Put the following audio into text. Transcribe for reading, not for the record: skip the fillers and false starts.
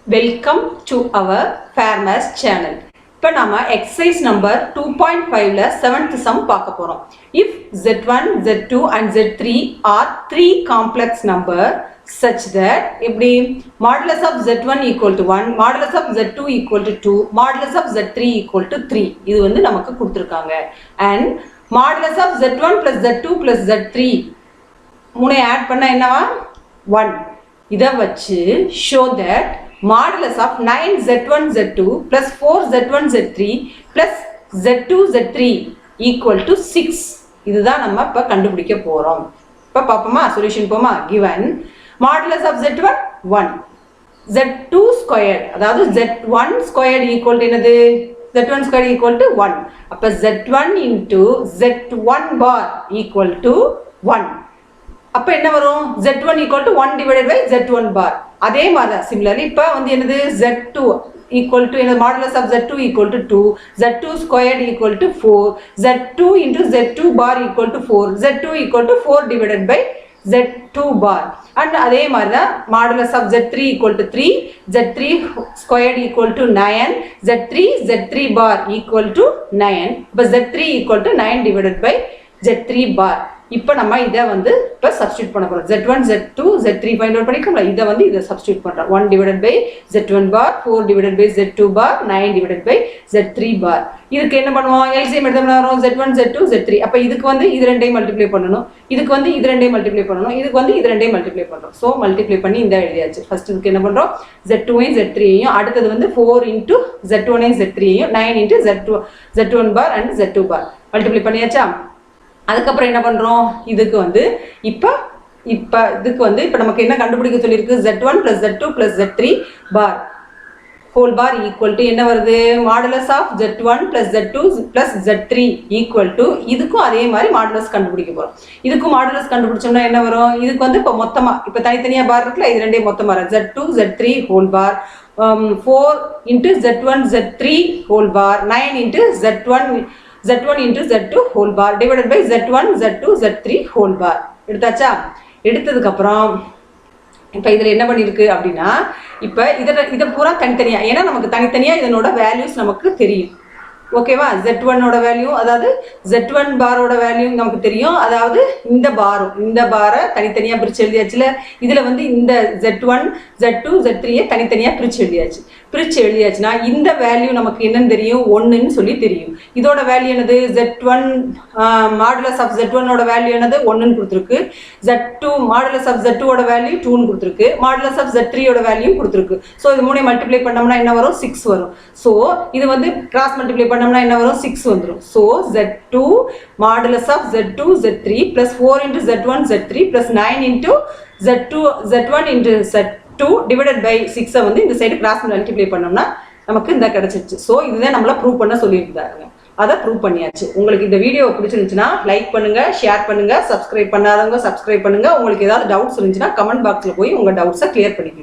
Welcome to our Fair Maths channel. இப்போ நாம exercise number 2.5ல 7th sum பார்க்க போறோம். If Z1, Z2 and Z3 are three complex number such that எப்படி modulus of Z1 equal to 1, modulus of Z2 equal to 2, modulus of Z3 equal to 3. இது வந்து நமக்கு கொடுத்திருக்காங்க. And modulus of Z1 plus Z2 plus Z3 மூணை add பண்ணா என்னவா 1. இத வச்சு show that modulus of 9Z1 Z2 plus 4Z1 Z3 plus Z2 Z3 equal to 6. இதுதான் நம்ம இப்ப கண்டுபிடிக்க போறோம். இப்ப பாப்போமா சொல்யூஷன் போமா. given modulus of Z1 1, Z2 squared அதாவது Z1 squared equal to என்னது Z1 squared equal to 1. அப்ப Z1 into Z1 bar equal to 1. அப்ப என்ன வரும் Z1 equal to 1 divided by Z1 bar. அதே மாதிரி similarly இப்ப வந்து என்னது Z2 equal to என்ன modulus of Z2 equal to 2, Z2 squared equal to 4, Z2 into Z2 bar equal to 4, Z2 equal to 4 divided by Z2 bar. And அதே மாதிரி தான் modulus of Z3 equal to 3, Z3 squared equal to 9, Z3 bar equal to 9, but Z3 equal to 9 divided by Z3 bar. இப்போ நம்ம இத வந்து இப்ப substitute பண்ண போறோம். Z1 Z2 Z3 find out பண்ணிக்கோங்க. இத வந்து இத சப்ஸ்டிட்யூட் பண்றோம். 1 divided by Z1 bar, 4 divided by Z2 bar, 9 divided by Z3 bar. இதுக்கு என்ன பண்ணுவோம் LCM எடுத்தோம்னா வரும் Z1 Z2 Z3. அப்ப இதுக்கு வந்து இது ரெண்டையும் மல்டிப்ளை பண்ணனும். இதுக்கு வந்து இது ரெண்டையும் மல்டிப்ளை பண்ணனும். இதுக்கு வந்து இது ரெண்டையும் மல்டிப்ளை பண்றோம். சோ மல்டிப்ளை பண்ணி இந்த எழுதியாச்சு. ஃபர்ஸ்ட் இதுக்கு என்ன பண்றோம் Z2 ஐயும் Z3 ஐயும், அடுத்து வந்து 4 into Z1 ஐயும் Z3 ஐயும், 9 into Z1 bar and Z2 bar multiply பண்ணியாச்சா. அதுக்கப்புறம் என்ன பண்றோம் இதுக்கு வந்து இப்ப இதுக்கு வந்து இப்ப நமக்கு என்ன கண்டுபிடிக்க சொல்லிருக்கு Z1 plus Z2 plus Z3 bar whole bar equal to என்ன வருது modulus of Z1 plus Z2 plus Z3 equal to இதுக்கும் அதே மாதிரி modulus கண்டுபிடிக்க போறோம். இதுக்கும் modulus கண்டுபிடிச்சோம்னா என்ன வரும் இதுக்கு வந்து இப்ப மொத்தமா இப்ப தனித்தனியா பார் இருக்குல இது ரெண்டையும் மொத்தமா Z2 Z3 whole bar 4 into Z1 Z3 whole bar 9 into Z1 into Z2 whole bar divided by Z1 Z2 Z3 whole bar. எடுத்தாச்சா. எடுத்ததுக்கு அப்புறம் இப்ப இதுல என்ன பண்ணிருக்கு அப்படினா இப்ப இத பூரா தனித்தனியா ஏனா நமக்கு தனித்தனியா இதனோட வேல்யூஸ் நமக்கு தெரியும். ஓகேவா Z1 ஓட வேல்யூ அதாவது Z1 பாரோட வேல்யூ நமக்கு தெரியும். அதாவது இந்த பாரை தனித்தனியா பிரிச்சு எழுதியாச்சுல. இதுல வந்து இந்த Z1 Z2 Z3 தனித்தனியா பிரிச்சு எழுதியாச்சுனா இந்த வேல்யூ நமக்கு என்னன்னு தெரியும் 1 ன்னு சொல்லி தெரியும். இதோட வேல்யூ என்னது Z1 modulus of Z1 ஓட வேல்யூ என்னது 1 ன்னு கொடுத்திருக்கு. Z2 modulus of Z2 ஓட வேல்யூ 2 ன்னு கொடுத்திருக்கு. modulus of Z3 ஓட வேல்யூ கொடுத்திருக்கு. சோ இது மூணே மல்டிப்ளை பண்ணோம்னா என்ன வரும் 6 வரும். சோ இது வந்து கிராஸ் மல்டிப்ளை பண்ணோம்னா என்ன வரும் 6 வந்துரும். So Z2 modulus of Z2 Z3 plus 4 into Z1 Z3 plus 9 into Z1 into Z2 divided by 6 வந்து இந்த சைடு கிராஸ் மல்டிப்ளை பண்ணோம்னா நமக்கு இந்த கிடைச்சிருச்சு. சோ இதுதான் நம்மள ப்ரூவ் பண்ண சொல்லியிருந்தாங்க. அத ப்ரூவ் பண்ணியாச்சு. உங்களுக்கு இந்த வீடியோ பிடிச்சிருந்துச்சுனா லைக் பண்ணுங்க, ஷேர் பண்ணுங்க, சப்ஸ்கிரைப் பண்ணாதவங்க சப்ஸ்கிரைப் பண்ணுங்க. உங்களுக்கு ஏதாவது டவுட்ஸ் இருந்துச்சுனா கமெண்ட் பாக்ஸ்ல போய் உங்க டவுட்ஸை கிளியர் பண்ணிக்கங்க.